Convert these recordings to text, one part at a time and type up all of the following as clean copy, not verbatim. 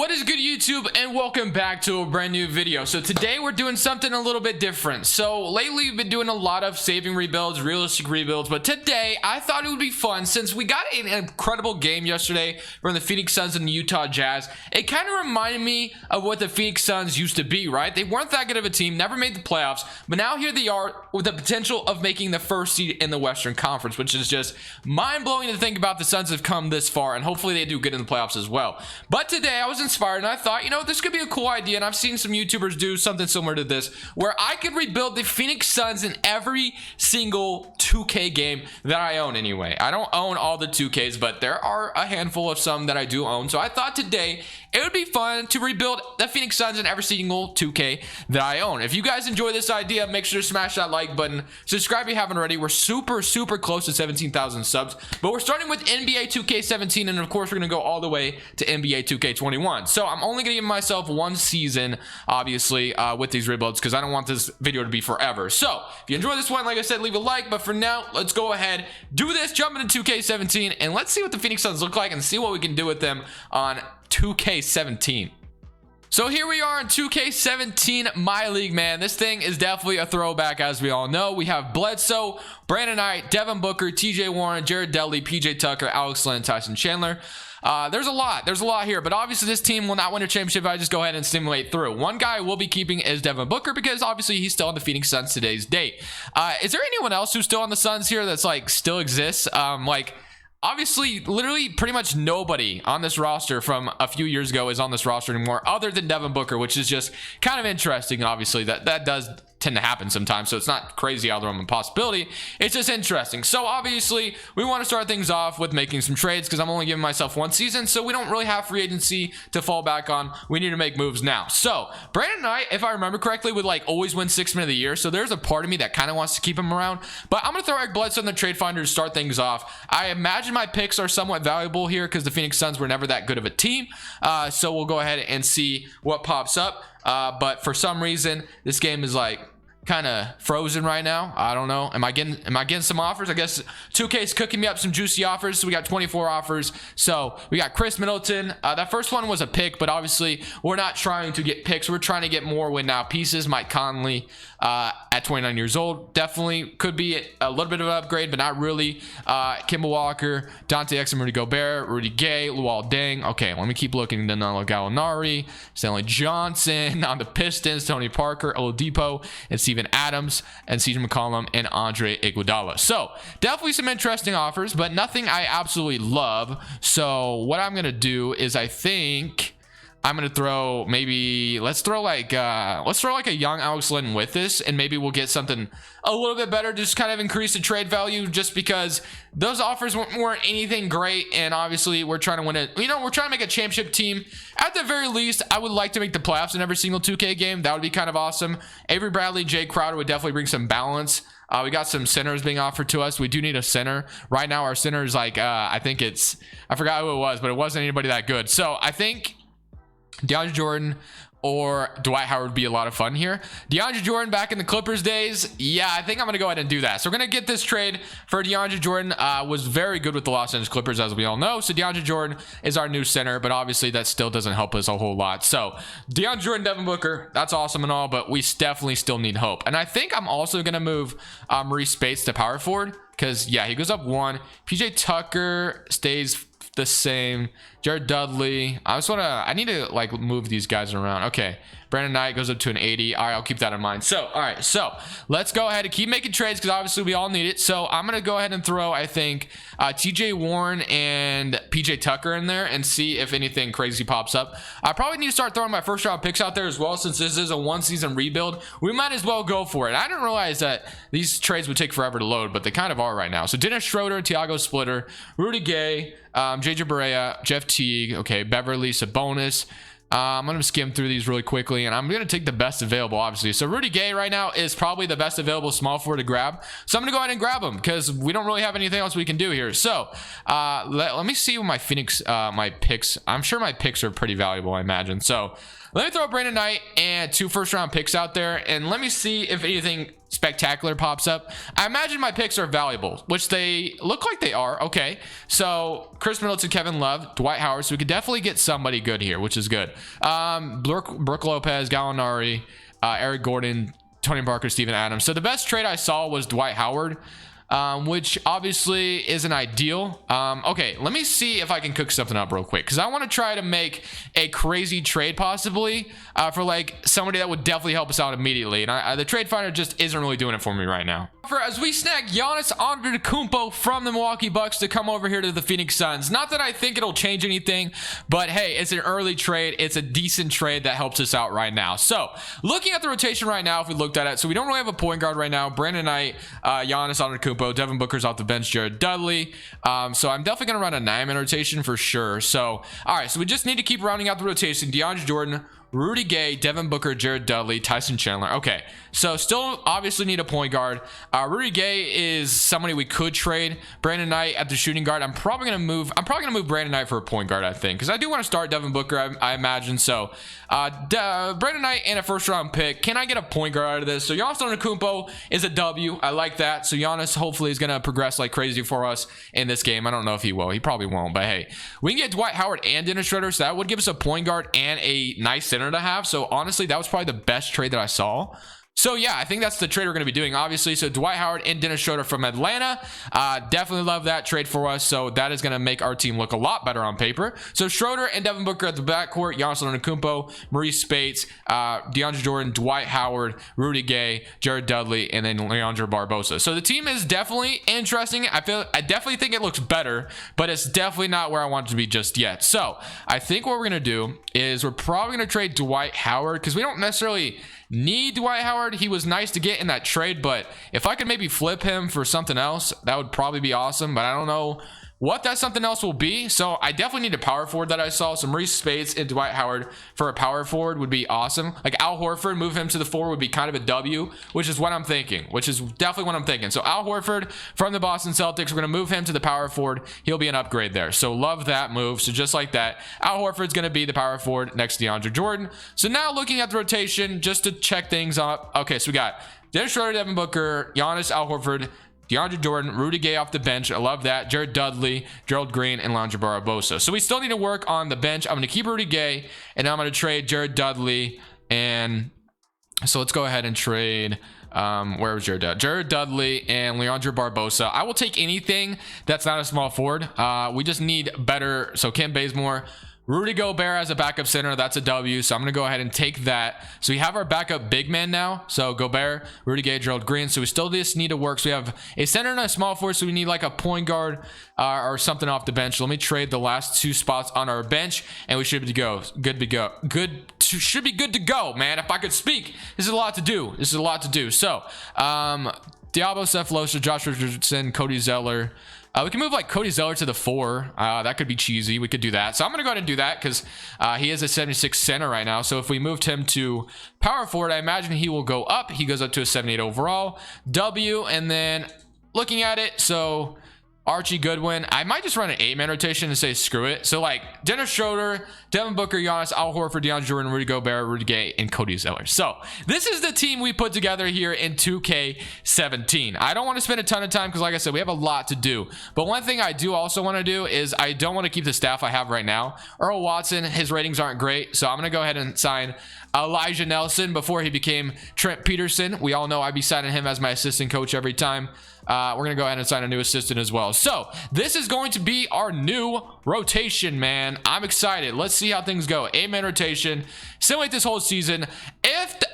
What is good, YouTube, and welcome back to a brand new video. So today we're doing something a little bit different. So lately we've been doing a lot of saving rebuilds, realistic rebuilds, but today I thought it would be fun since we got an incredible game yesterday from the Phoenix Suns and the Utah Jazz. It kind of reminded me of what the Phoenix Suns used to be, right? They weren't that good of a team, never made the playoffs, but now here they are with the potential of making the first seed in the Western Conference, which is just mind-blowing to think about. The Suns have come this far, and hopefully they do good in the playoffs as well. But today I was inspired and I thought, you know, this could be a cool idea, and I've seen some YouTubers do something similar to this where I could rebuild the Phoenix Suns in every single 2K game that I own anyway. I don't own all the 2Ks, but there are a handful of some that I do own. So I thought today it would be fun to rebuild the Phoenix Suns in every single 2K that I own. If you guys enjoy this idea, make sure to smash that like button. Subscribe if you haven't already. We're super close to 17,000 subs, but we're starting with NBA 2K17, and of course we're going to go all the way to NBA 2K21. So I'm only going to give myself one season, obviously, with these rebuilds because I don't want this video to be forever. So if you enjoy this one, like I said, leave a like. But for now, let's go ahead, do this, jump into 2K17, and let's see what the Phoenix Suns look like and see what we can do with them on 2K17. So here we are in 2K17 My League, man. This thing is definitely a throwback, as we all know. We have Bledsoe, Brandon Knight, Devin Booker, TJ Warren, Jared Dudley, PJ Tucker, Alex Len, Tyson Chandler. There's a lot here, but obviously this team will not win a championship if I just go ahead and stimulate through. One guy I will be keeping is Devin Booker because obviously he's still on the Phoenix Suns today's date. Is there anyone else who's still on the Suns here that's like still exists? Obviously, literally pretty much nobody on this roster from a few years ago is on this roster anymore other than Devin Booker, which is just kind of interesting. And obviously that does tend to happen sometimes, so it's not crazy out of the realm of possibility. It's just interesting. So obviously we want to start things off with making some trades because I'm only giving myself one season, so we don't really have free agency to fall back on. We need to make moves now. So Brandon Knight, if I remember correctly, would like always win 6th man of the year, so there's a part of me that kind of wants to keep him around, but I'm gonna throw Eric Bledsoe in the trade finder to start things off. I imagine my picks are somewhat valuable here because the Phoenix Suns were never that good of a team, so we'll go ahead and see what pops up. But for some reason this game is like kind of frozen right now. I don't know. Am I getting some offers? I guess 2K is cooking me up some juicy offers. So we got 24 offers. So we got Chris Middleton. That first one was a pick, but obviously we're not trying to get picks. We're trying to get more win now pieces. Mike Conley at 29 years old definitely could be a little bit of an upgrade, but not really. Kemba Walker, Dante Exum, Rudy Gobert, Rudy Gay, Luol Deng. Okay, let me keep looking. Danilo Gallinari, Stanley Johnson on the Pistons, Tony Parker, Oladipo, and Steven Adams, and CJ McCollum, and Andre Iguodala. So definitely some interesting offers, but nothing I absolutely love. So what I'm gonna do is I think I'm gonna throw let's throw like a young Alex Len with this, and maybe we'll get something a little bit better, just kind of increase the trade value, just because those offers weren't anything great, and obviously we're trying to win it. You know, we're trying to make a championship team. At the very least, I would like to make the playoffs in every single 2K game. That would be kind of awesome. Avery Bradley, Jay Crowder would definitely bring some balance. We got some centers being offered to us. We do need a center. Right now, our center is like, I forgot who it was, but it wasn't anybody that good. So I think DeAndre Jordan or Dwight Howard would be a lot of fun here. DeAndre Jordan back in the Clippers days. Yeah, I think I'm going to go ahead and do that. So we're going to get this trade for DeAndre Jordan. Was very good with the Los Angeles Clippers, as we all know. So DeAndre Jordan is our new center, but obviously that still doesn't help us a whole lot. So DeAndre Jordan, Devin Booker, that's awesome and all, but we definitely still need hope. And I think I'm also going to move Maurice Spates to power forward because, yeah, he goes up 1. PJ Tucker stays the same. Jared Dudley. I need to like move these guys around. Okay, Brandon Knight goes up to an 80. All right, I'll keep that in mind. So all right, so let's go ahead and keep making trades because obviously we all need it. So I'm gonna go ahead and throw, I think, TJ Warren and PJ Tucker in there and see if anything crazy pops up. I probably need to start throwing my first round picks out there as well, since this is a 1-season rebuild. We might as well go for it. I didn't realize that these trades would take forever to load, but they kind of are right now. So Dennis Schroeder, Tiago Splitter, Rudy Gay, JJ Barea, Jeff Teague, okay, Beverly, Sabonis. I'm going to skim through these really quickly, and I'm going to take the best available, obviously. So Rudy Gay right now is probably the best available small forward to grab. So I'm going to go ahead and grab him because we don't really have anything else we can do here. So let me see what my Phoenix, my picks. I'm sure my picks are pretty valuable, I imagine. So let me throw Brandon Knight and 2 first-round picks out there, and let me see if anything spectacular pops up. I imagine my picks are valuable, which they look like they are. Okay, so Chris Middleton, Kevin Love, Dwight Howard, so we could definitely get somebody good here, which is good. Brooke Lopez, Gallinari, Eric Gordon, Tony Parker, Steven Adams. So the best trade I saw was Dwight Howard, which obviously isn't ideal. Okay, let me see if I can cook something up real quick, because I want to try to make a crazy trade possibly for like somebody that would definitely help us out immediately, and the trade finder just isn't really doing it for me right now. As we snag Giannis Antetokounmpo from the Milwaukee Bucks to come over here to the Phoenix Suns. Not that I think it'll change anything, but hey, it's an early trade. It's a decent trade that helps us out right now. So looking at the rotation right now, if we looked at it, so we don't really have a point guard right now. Brandon Knight, Giannis Antetokounmpo, Devin Booker's off the bench, Jared Dudley. So I'm definitely going to run a 9-man rotation for sure. So, all right, so we just need to keep rounding out the rotation. DeAndre Jordan, Rudy Gay, Devin Booker, Jared Dudley, Tyson Chandler. Okay, so still obviously need a point guard. Rudy Gay is somebody we could trade. Brandon Knight at the shooting guard. I'm probably gonna move Brandon Knight for a point guard, I think, because I do want to start Devin Booker, I imagine. So Brandon Knight and a first-round pick. Can I get a point guard out of this? So Giannis Antetokounmpo is a W. I like that. So Giannis hopefully is gonna progress like crazy for us in this game. I don't know if he will. He probably won't, but hey, we can get Dwight Howard and Dennis Schroeder, so that would give us a point guard and a nice center to have. So honestly, that was probably the best trade that I saw. So yeah, I think that's the trade we're going to be doing, obviously. So Dwight Howard and Dennis Schroeder from Atlanta. Definitely love that trade for us. So that is going to make our team look a lot better on paper. So Schroeder and Devin Booker at the backcourt, Giannis Antetokounmpo, Maurice Spates, DeAndre Jordan, Dwight Howard, Rudy Gay, Jared Dudley, and then Leandro Barbosa. So the team is definitely interesting. I definitely think it looks better, but it's definitely not where I want it to be just yet. So I think what we're going to do is we're probably going to trade Dwight Howard, because we don't necessarily need Dwight Howard. He was nice to get in that trade, but if I could maybe flip him for something else, that would probably be awesome, but I don't know what that something else will be. So I definitely need a power forward that I saw. Some Maurice Spates and Dwight Howard for a power forward would be awesome. Like Al Horford, move him to the 4 would be kind of a W, which is what I'm thinking, So Al Horford from the Boston Celtics, we're going to move him to the power forward. He'll be an upgrade there. So love that move. So just like that, Al Horford's going to be the power forward next to DeAndre Jordan. So now looking at the rotation, just to check things up. Okay, so we got Dennis Schroeder, Devin Booker, Giannis, Al Horford, DeAndre Jordan, Rudy Gay off the bench. I love that. Jared Dudley, Gerald Green, and Leandro Barbosa. So we still need to work on the bench. I'm going to keep Rudy Gay, and I'm going to trade Jared Dudley. And so let's go ahead and trade. Where was Jared Dudley? Jared Dudley and Leandro Barbosa. I will take anything that's not a small forward. We just need better. So Kent Bazemore, Rudy Gobert as a backup center, that's a W. So I'm going to go ahead and take that. So we have our backup big man now. So Gobert, Rudy Gay, Gerald Green. So we still just need to work. So we have a center and a small forward. So we need like a point guard or something off the bench. Let me trade the last 2 spots on our bench, and we should be good to go. Should be good to go, man. If I could speak, this is a lot to do. So Diabo, Seth Losa, Josh Richardson, Cody Zeller. We can move like Cody Zeller to the 4. That could be cheesy. We could do that. So I'm going to go ahead and do that, because he is a 76 center right now. So if we moved him to power forward, I imagine he will go up. He goes up to a 78 overall. W, and then looking at it, so Archie Goodwin. I might just run an 8-man rotation and say screw it. So like Dennis Schroeder, Devin Booker, Giannis, Al Horford, DeAndre Jordan, Rudy Gobert, Rudy Gay, and Cody Zeller. So this is the team we put together here in 2K17. I don't want to spend a ton of time, because like I said, we have a lot to do. But one thing I do also want to do is I don't want to keep the staff I have right now. Earl Watson, his ratings aren't great, so I'm going to go ahead and sign Elijah Nelson before he became Trent Peterson. We all know I'd be signing him as my assistant coach every time. We're going to go ahead and sign a new assistant as well. So this is going to be our new rotation, man. I'm excited. Let's see how things go. 8-man rotation. Simulate this whole season.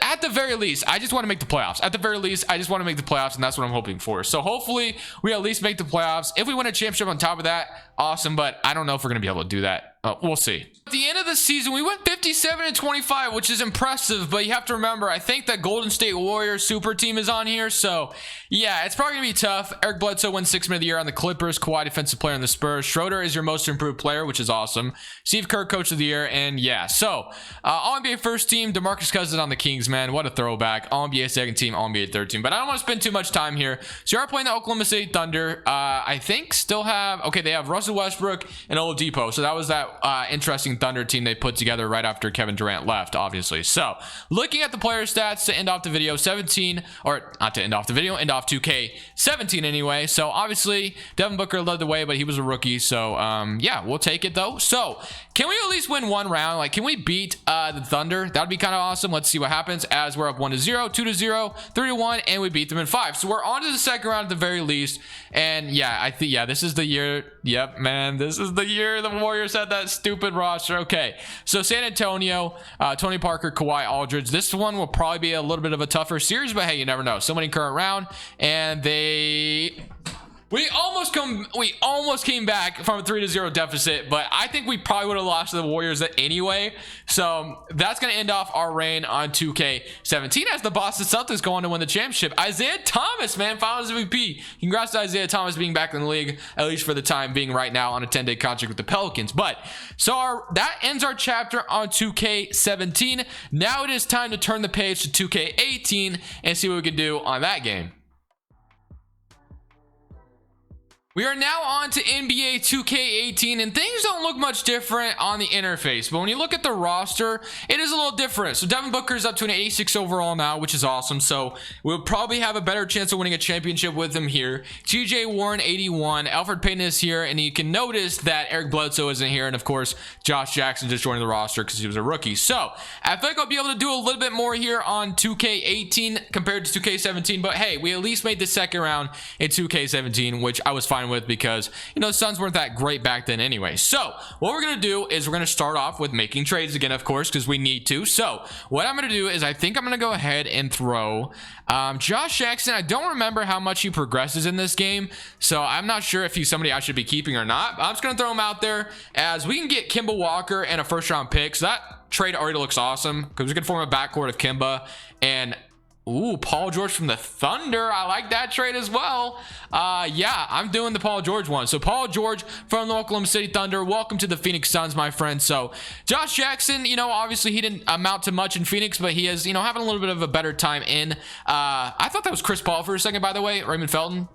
At the very least, I just want to make the playoffs. At the very least, I just want to make the playoffs, and that's what I'm hoping for. So hopefully we at least make the playoffs. If we win a championship on top of that, awesome. But I don't know if we're going to be able to do that. We'll see. At the end of the season, we went 57-25, which is impressive, but you have to remember, I think that Golden State Warriors super team is on here, so yeah, it's probably gonna be tough. Eric Bledsoe wins 6th man of the year on the Clippers, Kawhi defensive player on the Spurs, Schroeder is your most improved player, which is awesome, Steve Kerr coach of the year, and yeah, so all NBA first team, DeMarcus Cousins on the Kings, man, what a throwback. All NBA second team, all NBA third team, but I don't want to spend too much time here. So you are playing the Oklahoma City Thunder. I think still have, okay, they have Russell Westbrook and Oladipo, so that was that interesting Thunder team they put together right after Kevin Durant left, obviously. So looking at the player stats to end off the video, 17, or not to end off the video, end off 2K17 anyway. So obviously Devin Booker led the way, but he was a rookie. So yeah, we'll take it though. So can we at least win one round? Like, can we beat the Thunder? That would be kind of awesome. Let's see what happens as we're up 1-0, 2-0, 3-1, and we beat them in 5. So we're on to the second round at the very least. And yeah, I think, yeah, this is the year. Yep, man, this is the year the Warriors had that stupid roster. Okay, so San Antonio, Tony Parker, Kawhi Aldridge. This one will probably be a little bit of a tougher series, but hey, you never know. Somebody current round, and we almost came back from a 3-0 deficit, but I think we probably would have lost to the Warriors anyway. So that's going to end off our reign on 2K17 as the Boston Celtics go on to win the championship. Isaiah Thomas, man, Finals MVP. Congrats to Isaiah Thomas being back in the league, at least for the time being right now on a 10-day contract with the Pelicans. But so that ends our chapter on 2K17. Now it is time to turn the page to 2K18 and see what we can do on that game. We are now on to NBA 2K18, and things don't look much different on the interface, but when you look at the roster, it is a little different. So Devin Booker is up to an 86 overall now, which is awesome. So we'll probably have a better chance of winning a championship with him here. TJ Warren 81, Alfred Payton is here, and you can notice that Eric Bledsoe isn't here, and of course Josh Jackson just joined the roster because he was a rookie. So I think I'll be able to do a little bit more here on 2K18 compared to 2K17, but hey, we at least made the second round in 2K17, which I was fine with because, you know, the Suns weren't that great back then anyway. So what we're gonna do is we're gonna start off with making trades again, of course, because we need to. So what I'm gonna do is I think I'm gonna go ahead and throw Josh Jackson. I don't remember how much he progresses in this game, so I'm not sure if he's somebody I should be keeping or not. I'm just gonna throw him out there as we can get Kemba Walker and a first round pick. So that trade already looks awesome because we can form a backcourt of Kemba and Paul George from the Thunder. I like that trade as well. Yeah, I'm doing the Paul George one. So Paul George from the Oklahoma City Thunder. Welcome to the Phoenix Suns, my friend. So Josh Jackson, you know, obviously he didn't amount to much in Phoenix, but he is, you know, having a little bit of a better time in. I thought that was Chris Paul for a second, by the way. Raymond Felton.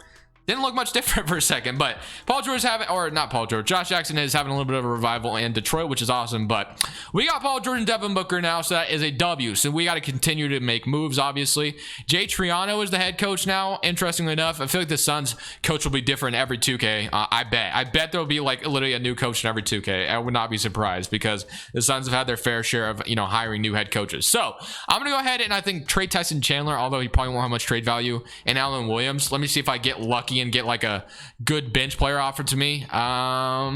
Didn't look much different for a second, but Josh Jackson is having a little bit of a revival in Detroit, which is awesome. But we got Paul George and Devin Booker now, so that is a W. So we got to continue to make moves, obviously. Jay Triano is the head coach now, interestingly enough. I feel like the Suns coach will be different every 2K. I bet there'll be like literally a new coach in every 2K. I would not be surprised because the Suns have had their fair share of, you know, hiring new head coaches. So I'm going to go ahead and I think trade Tyson Chandler, although he probably won't have much trade value, and Alan Williams. Let me see if I get lucky and get like a good bench player offered to me. No,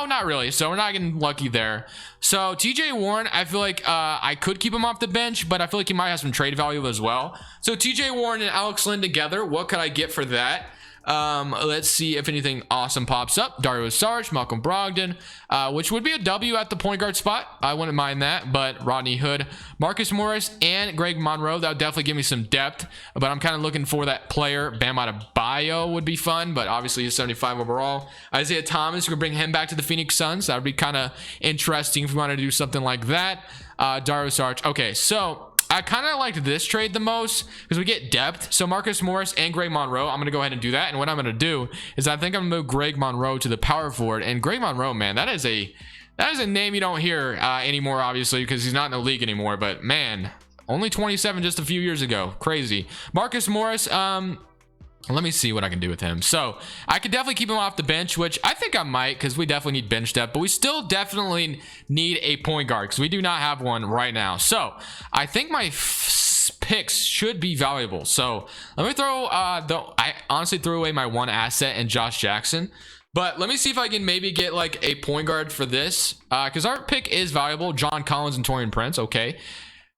not really. So we're not getting lucky there. So TJ Warren, I feel like I could keep him off the bench, but I feel like he might have some trade value as well. So TJ Warren and Alex Len together, what could I get for that? Let's see if anything awesome pops up. Dario Saric, Malcolm Brogdon, which would be a W at the point guard spot. I wouldn't mind that, but Rodney Hood, Marcus Morris, and Greg Monroe, that would definitely give me some depth, but I'm kind of looking for that player. Bam Adebayo would be fun, but obviously he's 75 overall. Isaiah Thomas, we could bring him back to the Phoenix Suns. That would be kind of interesting if we wanted to do something like that. Dario Saric. Okay, so I kind of liked this trade the most because we get depth. So Marcus Morris and Greg Monroe, I'm going to go ahead and do that. And what I'm going to do is I think I'm going to move Greg Monroe to the power forward. And Greg Monroe, man, that is a name you don't hear anymore, obviously, because he's not in the league anymore. But man, only 27 just a few years ago. Crazy. Marcus Morris, let me see what I can do with him. So I could definitely keep him off the bench, which I think I might because we definitely need bench depth, but we still definitely need a point guard because we do not have one right now. So I think my picks should be valuable. So let me throw, I honestly threw away my one asset in Josh Jackson. But let me see if I can maybe get like a point guard for this because our pick is valuable. John Collins and Taurean Prince. Okay.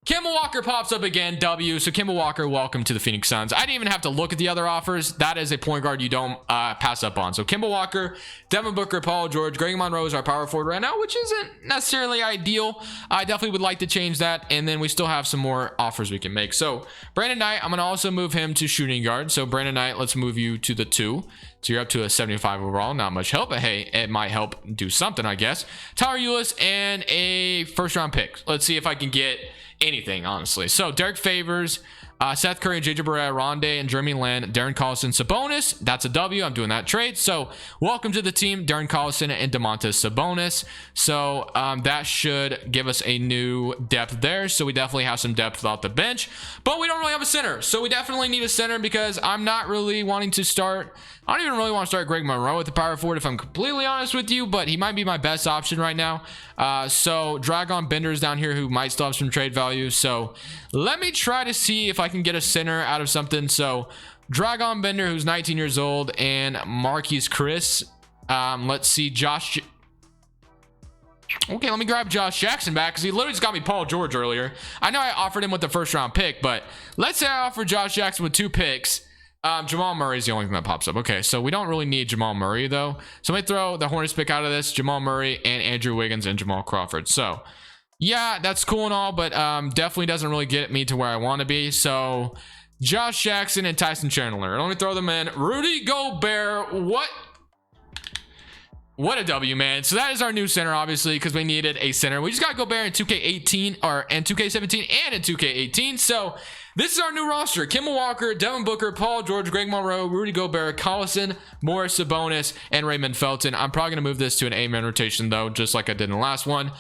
Kemba Walker pops up again, W. So Kemba Walker, welcome to the Phoenix Suns. I didn't even have to look at the other offers. That is a point guard you don't pass up on. So Kemba Walker, Devin Booker, Paul George, Greg Monroe is our power forward right now, which isn't necessarily ideal. I definitely would like to change that. And then we still have some more offers we can make. So Brandon Knight, I'm going to also move him to shooting guard. So Brandon Knight, let's move you to the 2. So you're up to a 75 overall. Not much help, but hey, it might help do something, I guess. Tyler Ulis and a first round pick. Let's see if I can get anything, honestly. So Derek Favors, Seth Curry and JJ Barea, Rondé and Jeremy Lin, Darren Collison, Sabonis. That's a W. I'm doing that trade. So welcome to the team, Darren Collison and Domantas Sabonis. So that should give us a new depth there. So we definitely have some depth without the bench, but we don't really have a center. So we definitely need a center because I'm not really wanting to start. I don't even really want to start Greg Monroe at the power forward if I'm completely honest with you, but he might be my best option right now. So Dragon Bender's down here who might still have some trade value. So let me try to see if I can get a center out of something. So Dragon Bender, who's 19 years old, and Marquise Chris. Let's see, Josh. Okay, let me grab Josh Jackson back because he literally just got me Paul George earlier. I know I offered him with the first round pick, but let's say I offered Josh Jackson with 2 picks. Jamal Murray is the only thing that pops up. Okay, so we don't really need Jamal Murray though. So let me throw the Hornets pick out of this. Jamal Murray and Andrew Wiggins and Jamal Crawford. So yeah, that's cool and all, but definitely doesn't really get me to where I want to be. So Josh Jackson and Tyson Chandler. Let me throw them in. Rudy Gobert. What a W, man. So that is our new center, obviously, because we needed a center. We just got Gobert in 2K18 or in 2K17 and in 2K18. So this is our new roster. Kemba Walker, Devin Booker, Paul George, Greg Monroe, Rudy Gobert, Collison, Morris Sabonis, and Raymond Felton. I'm probably going to move this to an 8-man rotation, though, just like I did in the last one.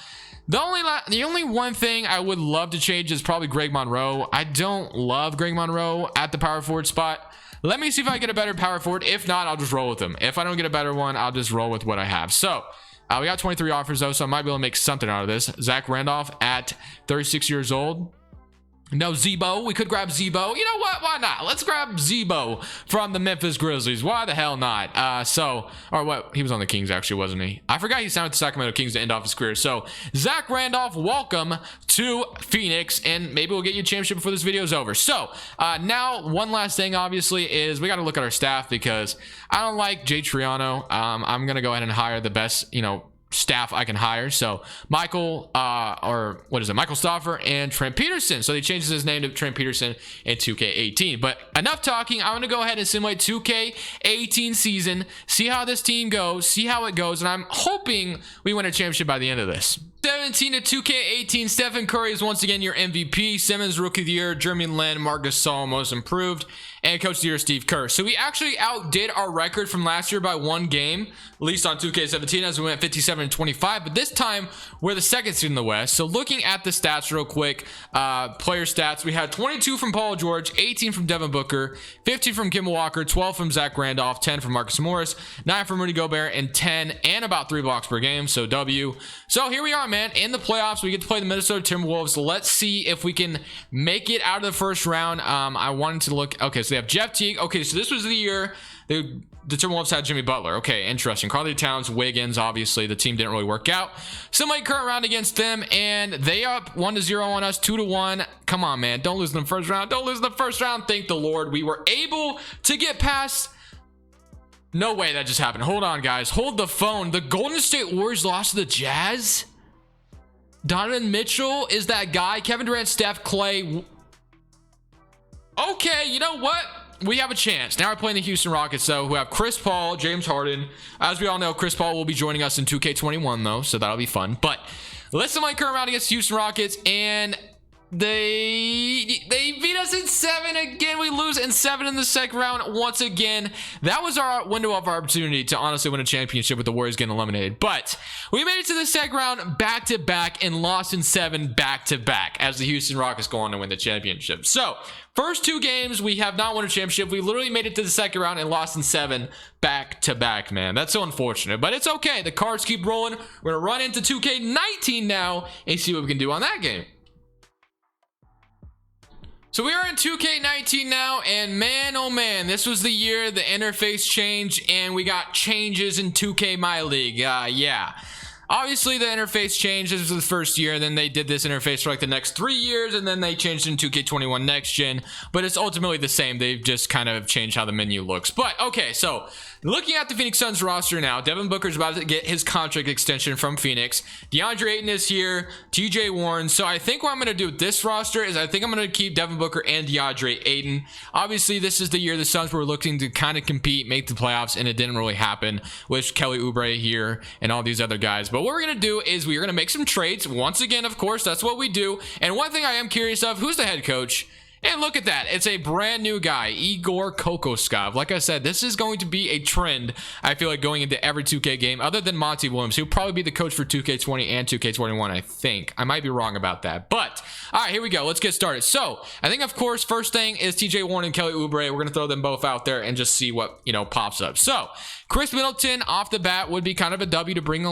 The only one thing I would love to change is probably Greg Monroe. I don't love Greg Monroe at the power forward spot. Let me see if I get a better power forward. If not, I'll just roll with him. If I don't get a better one, I'll just roll with what I have. So we got 23 offers though, so I might be able to make something out of this. Zach Randolph at 36 years old. No Zebo. We could grab Zebo. You know what? Why not? Let's grab Zebo from the Memphis Grizzlies. Why the hell not? Or what? He was on the Kings actually, wasn't he? I forgot he signed with the Sacramento Kings to end off his career. So Zach Randolph, welcome to Phoenix, and maybe we'll get you a championship before this video is over. So now one last thing, obviously, is we got to look at our staff because I don't like Jay Triano. I'm gonna go ahead and hire the best, staff I can hire. So Michael Stauffer and Trent Peterson. So he changes his name to Trent Peterson in 2K18. But enough talking. I'm going to go ahead and simulate 2K18 season, see how this team goes, see how it goes, and I'm hoping we win a championship by the end of this. 17 to 2K18, Stephen Curry is once again your MVP. Simmons, Rookie of the Year. Jeremy Lin, Marcus Gasol, Most Improved. And Coach of the Year, Steve Kerr. So we actually outdid our record from last year by 1 game, at least on 2K17, as we went 57-25. But this time, we're the 2nd seed in the West. So looking at the stats real quick, player stats, we had 22 from Paul George, 18 from Devin Booker, 15 from Kemba Walker, 12 from Zach Randolph, 10 from Marcus Morris, 9 from Rudy Gobert, and 10 and about 3 blocks per game. So W. So here we are, man. In the playoffs, we get to play the Minnesota Timberwolves. Let's see if we can make it out of the first round. I wanted to look. Okay, so they have Jeff Teague. Okay, so this was the year the Timberwolves had Jimmy Butler. Okay, interesting. Karl Towns, Wiggins, obviously the team didn't really work out. Somebody current round against them, and they up 1-0 on us, 2-1. Come on, man. Don't lose in the first round. Don't lose in the first round. Thank the Lord. We were able to get past. No way that just happened. Hold on, guys. Hold the phone. The Golden State Warriors lost to the Jazz? Donovan Mitchell is that guy. Kevin Durant, Steph, Clay. Okay, you know what? We have a chance. Now we're playing the Houston Rockets, though, who have Chris Paul, James Harden. As we all know, Chris Paul will be joining us in 2K21, though, so that'll be fun. But let's see my current round against Houston Rockets, and they beat us in 7 again. We lose in 7 in the second round once again. That was our window of opportunity to honestly win a championship with the Warriors getting eliminated. But we made it to the second round back-to-back and lost in 7 back-to-back as the Houston Rockets go on to win the championship. So first 2 games, we have not won a championship. We literally made it to the second round and lost in 7 back-to-back, man. That's so unfortunate, but it's okay. The cards keep rolling. We're going to run into 2K19 now and see what we can do on that game. So we are in 2K19 now, and man, oh man, this was the year the interface changed, and we got changes in 2K My League. Yeah. Obviously, the interface changed. This was the first year, and then they did this interface for like the next 3 years, and then they changed it in 2K21 Next Gen, but it's ultimately the same. They've just kind of changed how the menu looks. But, okay, so looking at the Phoenix Suns roster now, Devin Booker's about to get his contract extension from Phoenix. DeAndre Ayton is here, TJ Warren. So I think what I'm going to do with this roster is I think I'm going to keep Devin Booker and DeAndre Ayton. Obviously, this is the year the Suns were looking to kind of compete, make the playoffs, and it didn't really happen with Kelly Oubre here and all these other guys. But what we're going to do is we're going to make some trades. Once again, of course, that's what we do. And one thing I am curious of, who's the head coach? And look at that. It's a brand new guy, Igor Kokoskov. Like I said, this is going to be a trend, I feel like, going into every 2K game, other than Monty Williams, who'll probably be the coach for 2K20 and 2K21, I think. I might be wrong about that. But, all right, here we go. Let's get started. So, I think, of course, first thing is TJ Warren and Kelly Oubre. We're going to throw them both out there and just see what, pops up. So, Chris Middleton off the bat would be kind of a W to bring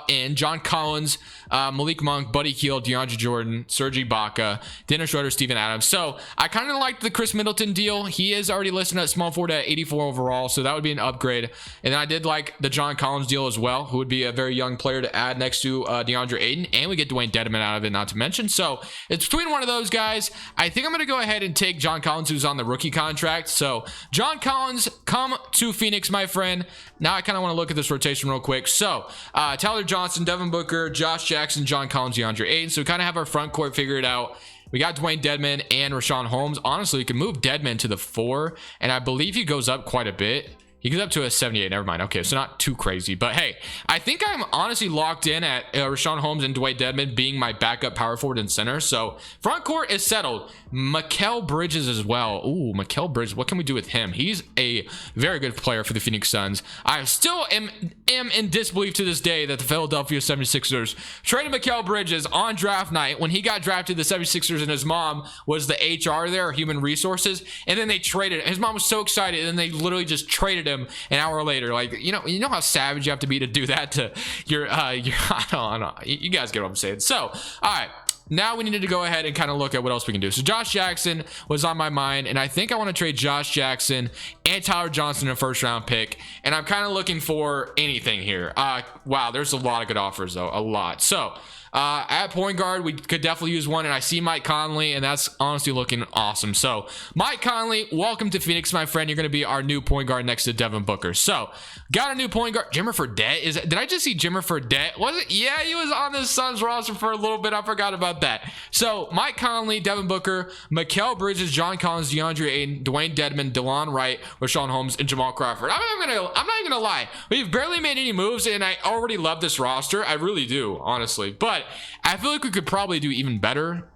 in. John Collins, Malik Monk, Buddy Hield, DeAndre Jordan, Serge Ibaka, Dennis Schroeder, Steven Adams. So I kind of liked the Chris Middleton deal. He is already listed at small forward at 84 overall, so that would be an upgrade. And then I did like the John Collins deal as well, who would be a very young player to add next to DeAndre Ayton. And we get Dwayne Dedman out of it, not to mention. So it's between one of those guys. I think I'm going to go ahead and take John Collins, who's on the rookie contract. So John Collins, come to Phoenix, my friend. Now I kind of want to look at this rotation real quick. So Tyler Johnson, Devin Booker, Josh Jackson, John Collins, DeAndre Ayton. So we kind of have our front court figured out. We got Dwayne Dedman and Rashawn Holmes. Honestly, you can move Dedman to the 4, and I believe he goes up quite a bit. He goes up to a 78. Never mind. Okay, so not too crazy. But hey, I think I'm honestly locked in at Rashawn Holmes and Dwayne Dedman being my backup power forward and center. So front court is settled. Mikal Bridges as well. Ooh, Mikal Bridges. What can we do with him? He's a very good player for the Phoenix Suns. I still am in disbelief to this day that the Philadelphia 76ers traded Mikal Bridges on draft night when he got drafted. The 76ers and his mom was the HR there, human resources, and then they traded. His mom was so excited, and they literally just traded him an hour later. Like, you know how savage you have to be to do that to your I don't know. You guys get what I'm saying. So, all right. Now we need to go ahead and kind of look at what else we can do. So Josh Jackson was on my mind, and I think I want to trade Josh Jackson and Tyler Johnson in a first-round pick, and I'm kind of looking for anything here. Wow, there's a lot of good offers, though. A lot. So at point guard, we could definitely use one, and I see Mike Conley, and that's honestly looking awesome. So Mike Conley, welcome to Phoenix, my friend. You're going to be our new point guard next to Devin Booker. So got a new point guard. Jimmer Fredette. Did I just see Jimmer Fredette? Was it? Yeah, he was on the Suns roster for a little bit. I forgot about that. So Mike Conley, Devin Booker, Mikal Bridges, John Collins, DeAndre Ayton, Dwayne Dedman, DeLon Wright, Rashawn Holmes, and Jamal Crawford. I'm not even gonna lie. We've barely made any moves, and I already love this roster. I really do, honestly. But I feel like we could probably do even better.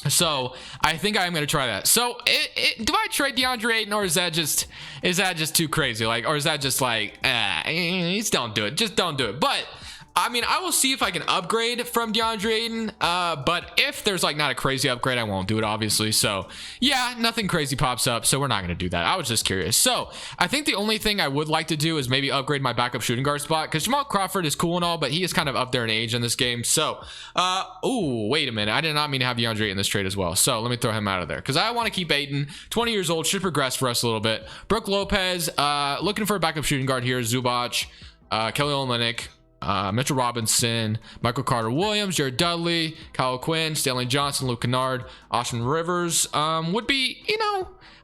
So I think I'm going to try that. So do I trade DeAndre Ayton, or is that just too crazy? Like, or is that just like, just don't do it. Just don't do it. But I mean, I will see if I can upgrade from DeAndre Ayton, but if there's like not a crazy upgrade, I won't do it, obviously. So yeah, nothing crazy pops up, so we're not going to do that. I was just curious. So I think the only thing I would like to do is maybe upgrade my backup shooting guard spot, because Jamal Crawford is cool and all, but he is kind of up there in age in this game. So ooh, wait a minute, I did not mean to have DeAndre Ayton in this trade as well, so let me throw him out of there, because I want to keep Ayton. 20 years old, should progress for us a little bit. Brooke Lopez, looking for a backup shooting guard here. Zubac, Kelly Olynyk, Mitchell Robinson, Michael Carter Williams, Jared Dudley, Kyle Quinn, Stanley Johnson, Luke Kennard, Austin Rivers would be,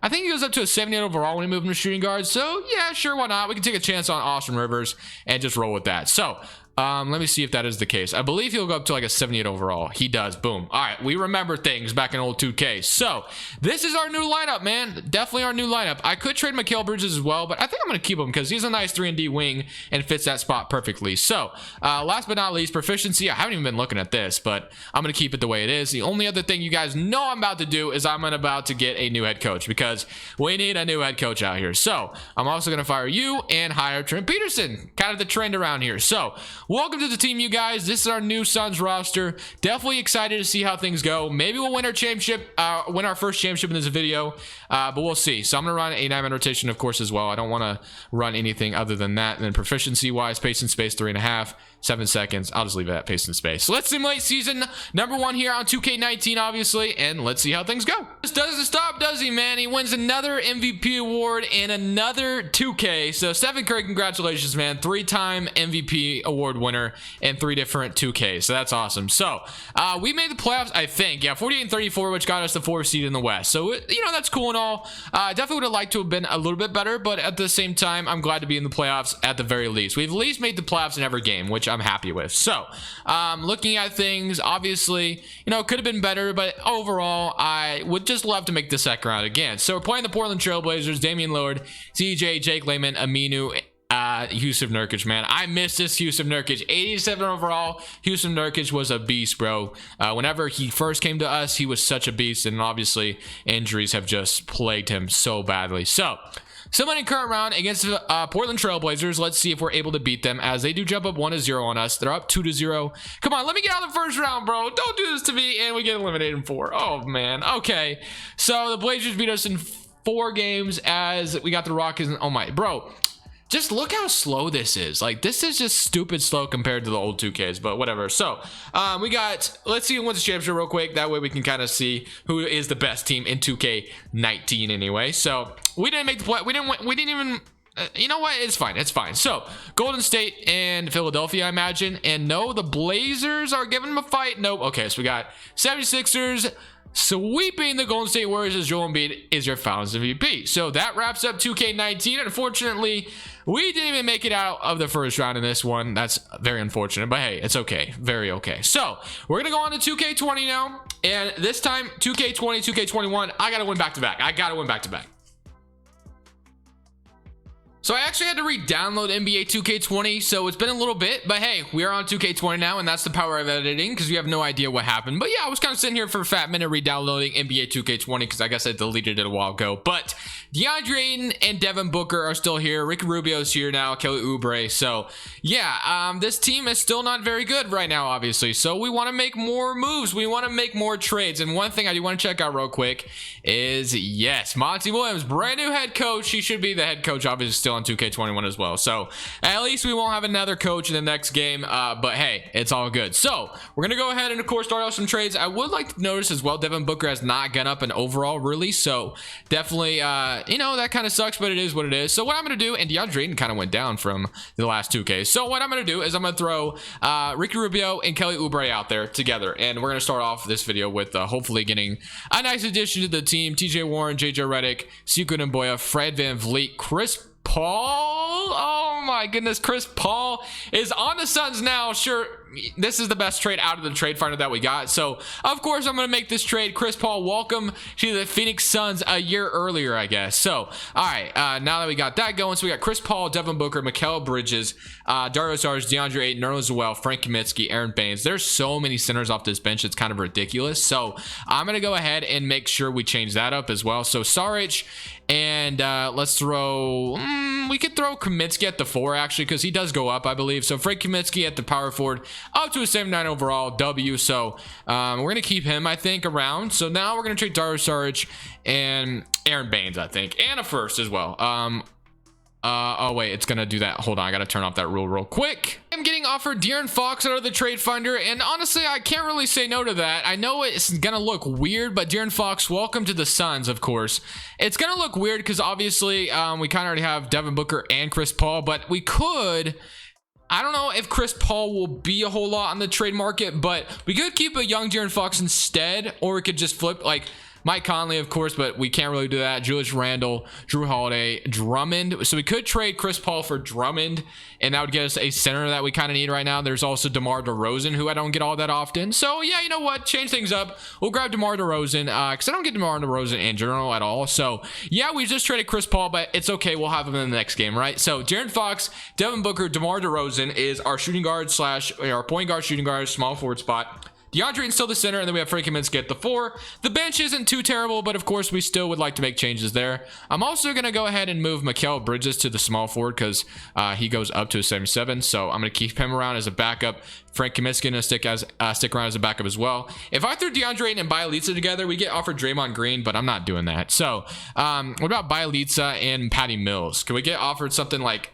I think he goes up to a 78 overall when he moved him to shooting guard. So yeah, sure, why not? We can take a chance on Austin Rivers and just roll with that. So let me see if that is the case. I believe he'll go up to like a 78 overall. He does. Boom. All right. We remember things back in old 2K. So this is our new lineup, man. Definitely our new lineup. I could trade Mikal Bridges as well, but I think I'm going to keep him because he's a nice 3-and-D wing and fits that spot perfectly. So last but not least, proficiency. I haven't even been looking at this, but I'm going to keep it the way it is. The only other thing you guys know I'm about to do is I'm about to get a new head coach, because we need a new head coach out here. So I'm also going to fire you and hire Trent Peterson. Kind of the trend around here. So welcome to the team, you guys. This is our new Suns roster. Definitely excited to see how things go. Maybe we'll win our championship, win our first championship in this video, but we'll see. So I'm going to run a 9-man rotation, of course, as well. I don't want to run anything other than that. And then proficiency-wise, pace and space, 3.5. 7 seconds. I'll just leave it at pace and space. So let's simulate season number 1 here on 2K19, obviously, and let's see how things go. This doesn't stop, does he, man? He wins another MVP award and another 2K. So Stephen Curry, congratulations, man. 3-time MVP award winner and 3 different 2Ks. So that's awesome. So we made the playoffs, I think. Yeah, 48-34, which got us the 4th seed in the West. So, that's cool and all. Definitely would have liked to have been a little bit better, but at the same time, I'm glad to be in the playoffs at the very least. We've at least made the playoffs in every game, which I'm happy with. So looking at things, obviously, could have been better, but overall, I would just love to make the second round again. So we're playing the Portland Trailblazers, Damian Lillard, CJ, Jake Layman, Aminu, Yusuf Nurkic, man. I miss this Yusuf Nurkic. 87 overall. Yusuf Nurkic was a beast, bro. Whenever he first came to us, he was such a beast, and obviously injuries have just plagued him so badly. So someone in current round against Portland Trailblazers. Let's see if we're able to beat them, as they do jump up 1-0 on us. They're up 2-0. Come on, let me get out of the first round, bro. Don't do this to me. And we get eliminated in 4. Oh, man. Okay. So the Blazers beat us in 4 games as we got the Rockets. Oh, my. Bro, just look how slow this is. Like, this is just stupid slow compared to the old 2Ks, but whatever. So we got, let's see who wins the championship real quick. That way we can kind of see who is the best team in 2K19 anyway. So we didn't make the play. We didn't even, you know what? It's fine. It's fine. So Golden State and Philadelphia, I imagine. And no, the Blazers are giving them a fight. Nope. Okay, so we got 76ers sweeping the Golden State Warriors as Joel Embiid is your Finals MVP. So that wraps up 2K19. Unfortunately, we didn't even make it out of the first round in this one. That's very unfortunate, but hey, it's okay. Very okay. So we're going to go on to 2K20 now. And this time, 2K20, 2K21, I got to win back-to-back. I got to win back-to-back. So I actually had to re-download NBA 2K20, so it's been a little bit, but hey, we are on 2K20 now, and that's the power of editing, because we have no idea what happened. But yeah, I was kind of sitting here for a fat minute re-downloading NBA 2K20, because I guess I deleted it a while ago. But DeAndre Ayton and Devin Booker are still here. Ricky Rubio's here now, Kelly Oubre. So yeah, this team is still not very good right now, obviously. So we want to make more moves. We want to make more trades. And one thing I do want to check out real quick is, yes, Monty Williams, brand new head coach. He should be the head coach, obviously, still on 2K21 as well. So at least we won't have another coach in the next game, but hey, it's all good. So we're gonna go ahead and of course start off some trades. I would like to notice as well, Devin Booker has not gone up an overall really, so definitely you know, that kind of sucks, but it is what it is. So what I'm gonna do, and DeAndre Ayton kind of went down from the last 2K, so what I'm gonna do is I'm gonna throw Ricky Rubio and Kelly Oubre out there together, and we're gonna start off this video with hopefully getting a nice addition to the team. TJ Warren, JJ Redick, Sekou Doumbouya, Fred VanVleet, Chris Paul. Oh my goodness, Chris Paul is on the Suns now. Sure, this is the best trade out of the trade finder that we got, so of course I'm gonna make this trade. Chris Paul, welcome to the Phoenix Suns a year earlier, I guess. So all right, now that we got that going, so we got Chris Paul, Devin Booker, Mikal Bridges, Dario Saric, DeAndre Ayton, Nerlens Noel, Frank Kaminsky, Aaron Baines. There's so many centers off this bench, it's kind of ridiculous. So I'm gonna go ahead and make sure we change that up as well. So Saric, and let's throw we could throw Kaminsky at the 4 actually, because he does go up, I believe. So Frank Kaminsky at the power forward, up to a 79 overall W. So we're gonna keep him, I think, around. So now we're gonna trade Dario Saric and Aaron Baines, I think, and a first as well. Oh wait, it's gonna do that. Hold on, I gotta turn off that rule real quick. I'm getting offered De'Aaron Fox out of the trade finder, and honestly, I can't really say no to that. I know it's gonna look weird, but De'Aaron Fox, welcome to the Suns, of course. It's gonna look weird because obviously we kind of already have Devin Booker and Chris Paul, but we could, I don't know if Chris Paul will be a whole lot on the trade market, but we could keep a young De'Aaron Fox instead, or we could just flip like Mike Conley, of course, but we can't really do that. Julius Randle, Drew Holiday, Drummond. So we could trade Chris Paul for Drummond, and that would get us a center that we kind of need right now. There's also DeMar DeRozan, who I don't get all that often. So yeah, you know what? Change things up. We'll grab DeMar DeRozan, because I don't get DeMar DeRozan in general at all. So yeah, we just traded Chris Paul, but it's okay. We'll have him in the next game, right? So De'Aaron Fox, Devin Booker, DeMar DeRozan is our shooting guard slash our point guard, shooting guard, small forward spot. DeAndre Ayton's still the center, and then we have Frank Kaminsky at the 4. The bench isn't too terrible, but of course we still would like to make changes there. I'm also going to go ahead and move Mikal Bridges to the small forward because he goes up to a 77, so I'm going to keep him around as a backup. Frank Kaminsky going to stick around as a backup as well. If I threw DeAndre Ayton and Bielitsa together, we get offered Draymond Green, but I'm not doing that. So what about Bielitsa and Patty Mills? Can we get offered something like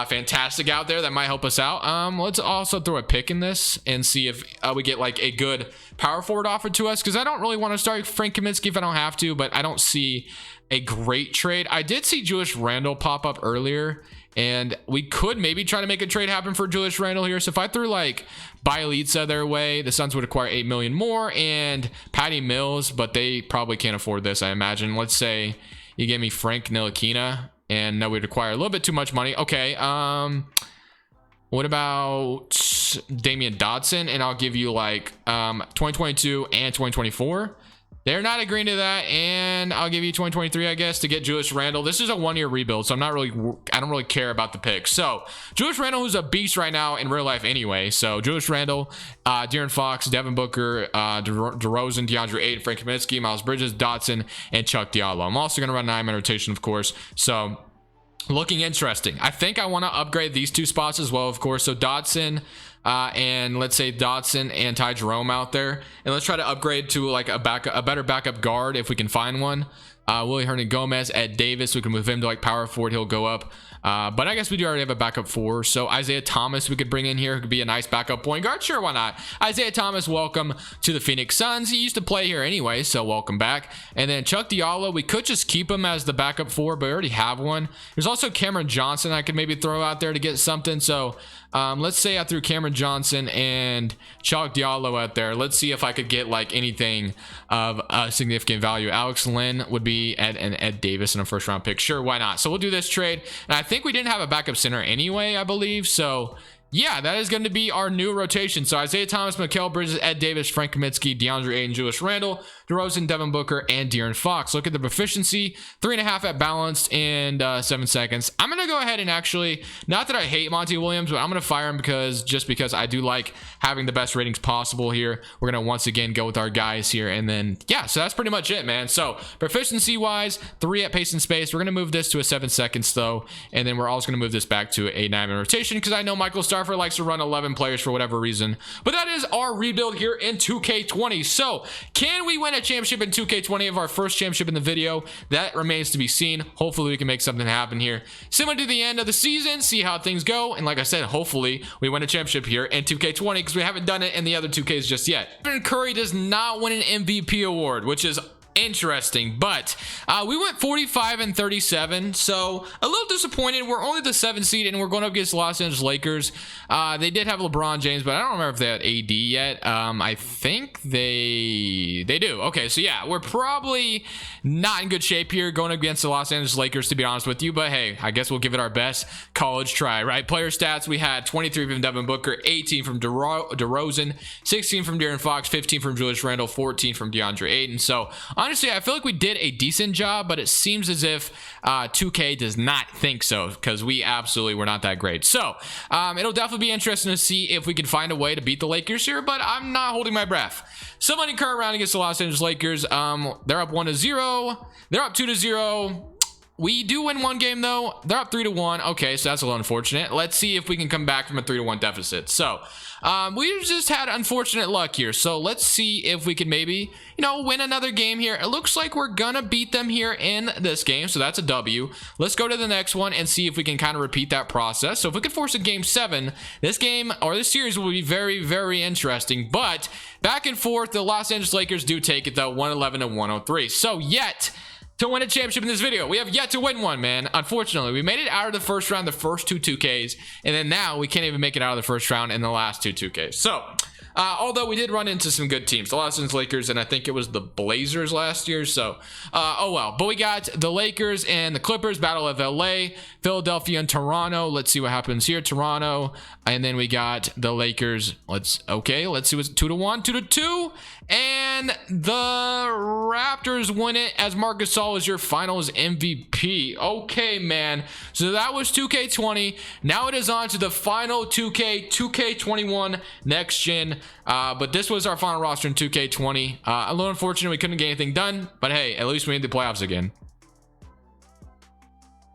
fantastic out there that might help us out? Let's also throw a pick in this and see if we get like a good power forward offered to us, because I don't really want to start Frank Kaminsky if I don't have to, but I don't see a great trade. I did see Julius Randle pop up earlier, and we could maybe try to make a trade happen for Julius Randle here. So if I threw like Bielitsa their way, the Suns would acquire $8 million more, and Patty Mills, but they probably can't afford this, I imagine. Let's say you gave me Frank Ntilikina, and now we'd require a little bit too much money. Okay, what about Damian Dotson? And I'll give you like 2022 and 2024. They're not agreeing to that, and I'll give you 2023, I guess, to get Julius Randle. This is a one-year rebuild, so I don't really care about the pick. So Julius Randle, who's a beast right now in real life anyway. So Julius Randle, De'Aaron Fox, Devin Booker, DeRozan, DeAndre Ayton, Frank Kaminsky, Miles Bridges, Dotson, and Chuck Diallo. I'm also going to run 9-man rotation, of course. So looking interesting. I think I want to upgrade these two spots as well, of course. So Dotson, and let's say Dotson and Ty Jerome out there, and let's try to upgrade to like a better backup guard if we can find one. Willie Hernangomez, Ed Davis, we can move him to like power forward, he'll go up. But I guess we do already have a backup 4. So Isaiah Thomas we could bring in here, could be a nice backup point guard. Sure, why not? Isaiah Thomas, welcome to the Phoenix Suns. He used to play here anyway, so welcome back. And then Chuck Diallo, we could just keep him as the backup 4, but we already have one. There's also Cameron Johnson I could maybe throw out there to get something. So let's say I threw Cameron Johnson and Chuck Diallo out there. Let's see if I could get like anything of significant value. Alex Lynn would be Ed Davis in a first round pick. Sure, why not? So we'll do this trade. And I think we didn't have a backup center anyway, I believe. So yeah, that is going to be our new rotation. So Isaiah Thomas, Mikal Bridges, Ed Davis, Frank Kaminsky, DeAndre Ayton, Julius Randle, DeRozan, Devin Booker, and De'Aaron Fox. Look at the proficiency, 3.5 at balanced and 7 seconds. I'm going to go ahead and actually, not that I hate Monty Williams, but I'm going to fire him because I do like having the best ratings possible here. We're going to once again go with our guys here. And then, yeah, so that's pretty much it, man. So proficiency wise, 3 at pace and space. We're going to move this to a 7 seconds though. And then we're also going to move this back to a 9-man rotation because I know Michael Starford likes to run 11 players for whatever reason. But that is our rebuild here in 2K20. So can we win a championship in 2K20 of our first championship in the video? That remains to be seen. Hopefully we can make something happen here similar to the end of the season, see how things go, and like I said, hopefully we win a championship here in 2K20 because we haven't done it in the other 2Ks just yet. Stephen Curry does not win an MVP award, which is interesting, but we went 45-37, so a little disappointed. We're only the 7th seed and we're going up against the Los Angeles Lakers. They did have LeBron James, but I don't remember if they had AD yet. I think they do. Okay, so yeah, we're probably not in good shape here going against the Los Angeles Lakers, to be honest with you, but hey, I guess we'll give it our best college try, right? Player stats, we had 23 from Devin Booker, 18 from DeRozan, 16 from De'Aaron Fox, 15 from Julius Randle, 14 from DeAndre Ayton. So honestly, I feel like we did a decent job, but it seems as if 2K does not think so because we absolutely were not that great. So it'll definitely be interesting to see if we can find a way to beat the Lakers here, but I'm not holding my breath. Somebody current round against the Los Angeles Lakers. They're up 1-0. They're up 2-0. We do win one game though. They're up 3-1. Okay, so that's a little unfortunate. Let's see if we can come back from a 3-1 deficit. So we just had unfortunate luck here. So let's see if we can maybe, win another game here. It looks like we're gonna beat them here in this game. So that's a W. Let's go to the next one and see if we can kind of repeat that process. So if we could force a game 7, this game or this series will be very, very interesting. But back and forth, the Los Angeles Lakers do take it though, 111-103. So yet to win a championship in this video, we have yet to win one, man. Unfortunately, we made it out of the first round, the first 2 2Ks, and then now we can't even make it out of the first round in the last 2 2Ks. So although we did run into some good teams, the Los Angeles Lakers, and I think it was the Blazers last year. So, oh well. But we got the Lakers and the Clippers, Battle of LA, Philadelphia and Toronto. Let's see what happens here. Toronto, and then we got the Lakers. Let's see what's 2-1, 2-2, and the Raptors win it as Marc Gasol is your finals MVP. Okay, man. So that was 2K20. Now it is on to the final 2K21 next gen. But this was our final roster in 2K20. A little unfortunate we couldn't get anything done, but hey, at least we made the playoffs again.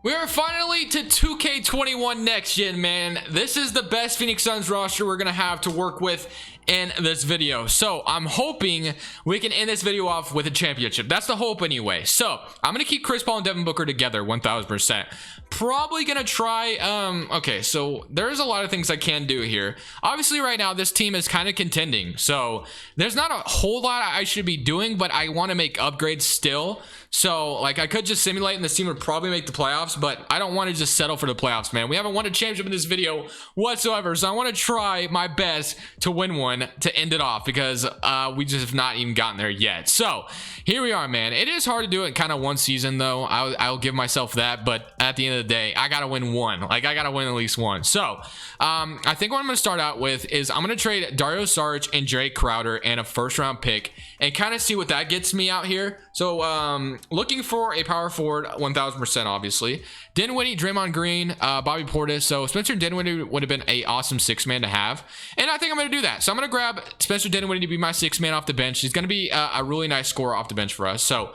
We are finally to 2K21 next gen, man. This is the best Phoenix Suns roster we're gonna have to work with in this video. So I'm hoping we can end this video off with a championship. That's the hope anyway. So I'm gonna keep Chris Paul and Devin Booker together 1000%. Probably gonna try okay, so there's a lot of things I can do here. Obviously right now this team is kind of contending, so there's not a whole lot I should be doing, but I want to make upgrades still. So like I could just simulate and this team would probably make the playoffs, but I don't want to just settle for the playoffs, man. We haven't won a championship in this video whatsoever, so I want to try my best to win one. one to end it off because we just have not even gotten there yet. So here we are, man. It is hard to do it kind of one season though. I'll give myself that, but at the end of the day, I gotta win one. Like, I gotta win at least one. So I think what I'm gonna start out with is I'm gonna trade Dario Saric and Jay Crowder and a first round pick and kind of see what that gets me out here. So looking for a power forward, 1000% obviously. Dinwiddie, Draymond Green, Bobby Portis. So Spencer Dinwiddie would have been a awesome 6-man to have, and I think I'm going to do that. So I'm going to grab Spencer Dinwiddie to be my 6-man off the bench. He's going to be a really nice scorer off the bench for us. So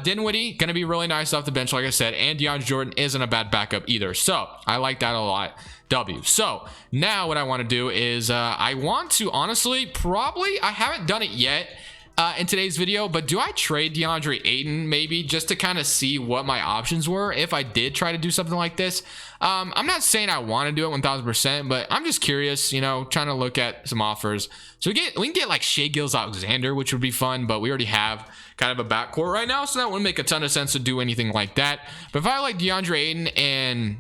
Dinwiddie going to be really nice off the bench, like I said, and DeAndre Jordan isn't a bad backup either. So I like that a lot. W. So now what I want to do is I want to honestly I haven't done it yet in today's video, but do I trade DeAndre Ayton maybe just to kind of see what my options were if I did try to do something like this? I'm not saying I want to do it 1000%, but I'm just curious, you know, trying to look at some offers. So we can get like Shea Gilgeous-Alexander, which would be fun, but we already have kind of a backcourt right now, so that wouldn't make a ton of sense to do anything like that. But if I like DeAndre Ayton and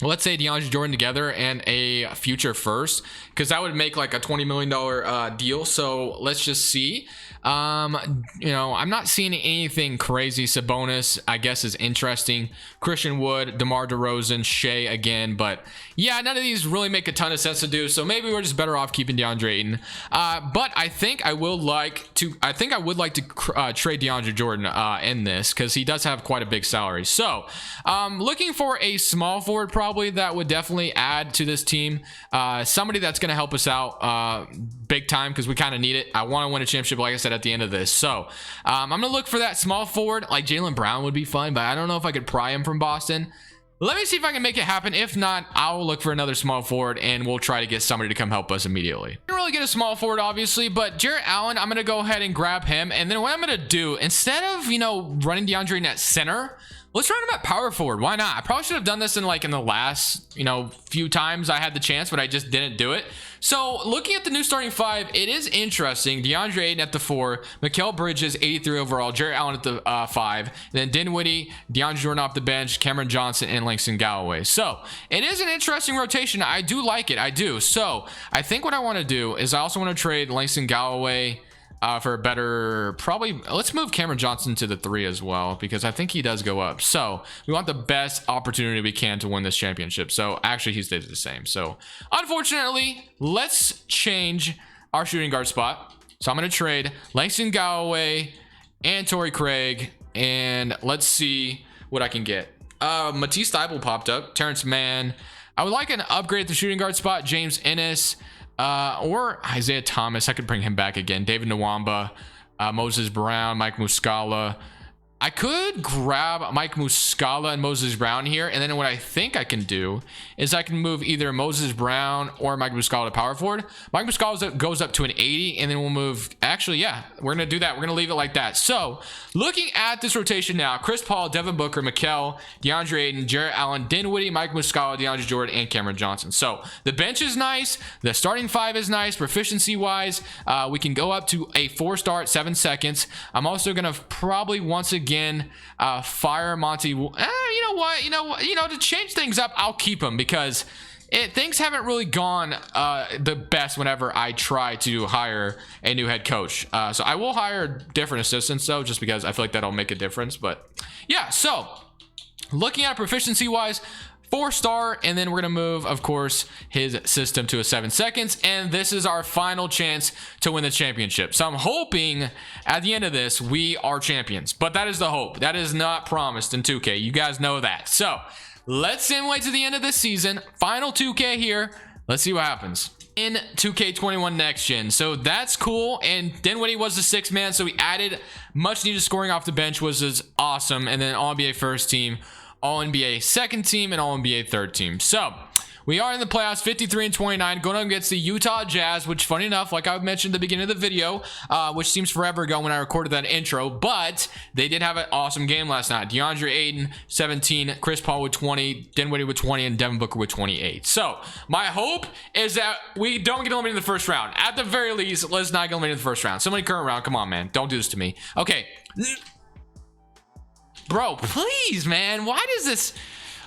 let's say DeAndre Jordan together and a future first, because that would make like a $20 million deal. So let's just see. You know, I'm not seeing anything crazy. Sabonis, I guess, is interesting. Christian Wood, DeMar DeRozan, Shea again, but yeah, none of these really make a ton of sense to do. So maybe we're just better off keeping DeAndre Ayton. But I think I would like to trade DeAndre Jordan in this because he does have quite a big salary. So looking for a small forward probably that would definitely add to this team. Somebody that's going to help us out big time because we kind of need it. I want to win a championship, like I said, at the end of this. So I'm going to look for that small forward. Like Jaylen Brown would be fun, but I don't know if I could pry him from Boston. Let me see if I can make it happen. If not, I'll look for another small forward and we'll try to get somebody to come help us immediately. Didn't really get a small forward, obviously, but Jarrett Allen, I'm going to go ahead and grab him. And then what I'm going to do, instead of, you know, running DeAndre in at center, let's run him at power forward. Why not? I probably should have done this in the last, you know, few times I had the chance, but I just didn't do it. So looking at the new starting five, it is interesting. DeAndre Ayton at the 4, Mikal Bridges 83 overall, Jarrett Allen at the 5, and then Dinwiddie, DeAndre Jordan off the bench, Cameron Johnson, and Langston Galloway. So it is an interesting rotation. I do like it. I do. So I think what I want to do is I also want to trade Langston Galloway for a better, probably let's move Cameron Johnson to the 3 as well, because I think he does go up. So we want the best opportunity we can to win this championship. So actually he stays the same. So unfortunately, let's change our shooting guard spot. So I'm going to trade Langston Galloway and Torrey Craig, and let's see what I can get. Matisse Thybulle popped up, Terrence Mann. I would like an upgrade at the shooting guard spot, James Ennis, or Isaiah Thomas. I could bring him back again. David Nwamba, Moses Brown, Mike Muscala. I could grab Mike Muscala and Moses Brown here, and then what I think I can do is I can move either Moses Brown or Mike Muscala to power forward. Mike Muscala goes up to an 80, and then we'll move. Actually, yeah, we're gonna do that. We're gonna leave it like that. So looking at this rotation now, Chris Paul, Devin Booker, Mikal, DeAndre Ayton, Jarrett Allen, Dinwiddie, Mike Muscala, DeAndre Jordan, and Cameron Johnson. So the bench is nice. The starting 5 is nice. Proficiency wise, we can go up to a 4-star at 7 seconds. I'm also gonna probably once again fire Monty. You know what? To change things up, I'll keep him because things haven't really gone the best whenever I try to hire a new head coach. So I will hire different assistants though, just because I feel like that'll make a difference. But yeah, so looking at proficiency wise, 4-star, and then we're gonna move, of course, his system to a 7 seconds, and this is our final chance to win the championship. So I'm hoping at the end of this we are champions, but that is the hope. That is not promised in 2K. You guys know that. So let's wait to the end of this season. Final 2K here. Let's see what happens in 2K21 next gen. So that's cool. And Dinwiddie was the 6th man, so we added much needed scoring off the bench, which is awesome. And then all NBA first team, all NBA second team, and all NBA third team. So we are in the playoffs, 53-29, going up against the Utah Jazz, which, funny enough, like I mentioned at the beginning of the video, which seems forever ago when I recorded that intro, but they did have an awesome game last night. DeAndre Ayton, 17, Chris Paul with 20, Dinwiddie with 20, and Devin Booker with 28. So my hope is that we don't get eliminated in the first round. At the very least, let's not get eliminated in the first round. Somebody current round, come on, man. Don't do this to me. Okay. Bro, please, man. Why does this...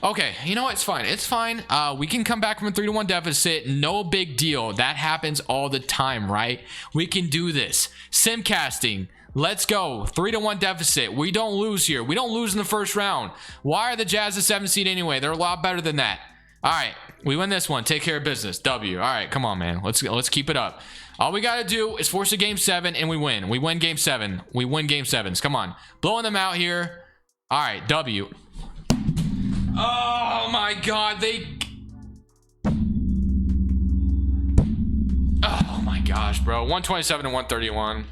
Okay, you know what? It's fine. It's fine. We can come back from a 3-1 deficit. No big deal. That happens all the time, right? We can do this. Simcasting. Let's go. 3-1 deficit. We don't lose here. We don't lose in the first round. Why are the Jazz the 7th seed anyway? They're a lot better than that. All right, we win this one. Take care of business. W. All right, come on, man. Let's keep it up. All we gotta do is force a game 7 and we win. We win game 7. We win game 7s. Come on, blowing them out here. All right, W. Oh my God, oh my gosh, bro. 127 to 131.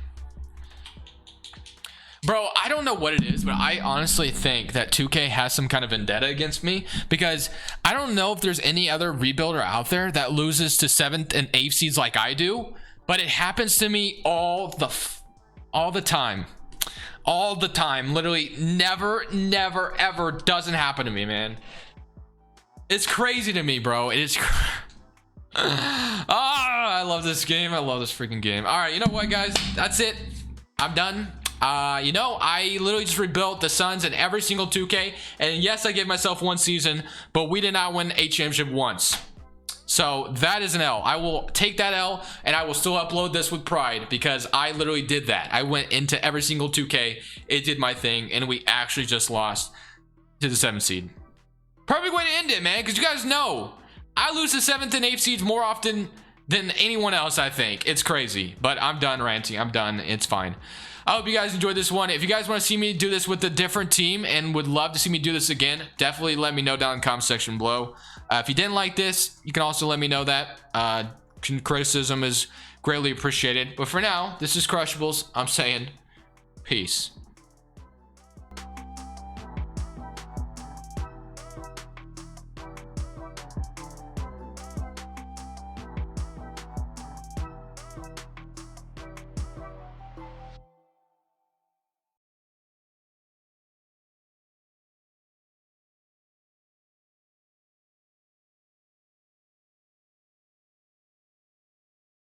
Bro, I don't know what it is, but I honestly think that 2K has some kind of vendetta against me because I don't know if there's any other rebuilder out there that loses to 7th and 8th seeds like I do, but it happens to me all the time. All the time. Literally never ever doesn't happen to me, man. It's crazy to me, bro. It is I love this game. I love this freaking game. All right, you know what, guys? That's it. I'm done. You know, I literally just rebuilt the Suns in every single 2K, and yes, I gave myself 1 season, but we did not win a championship once. So that is an L. I will take that L, and I will still upload this with pride because I literally did that. I went into every single 2K, it did my thing, and we actually just lost to the 7th seed. Perfect way to end it, man, because you guys know I lose the 7th and 8th seeds more often than anyone else, I think. It's crazy, but I'm done ranting. I'm done. It's fine. I hope you guys enjoyed this one. If you guys want to see me do this with a different team and would love to see me do this again, definitely let me know down in the comment section below. If you didn't like this, you can also let me know that. Criticism is greatly appreciated. But for now, this is Crushables. I'm saying peace.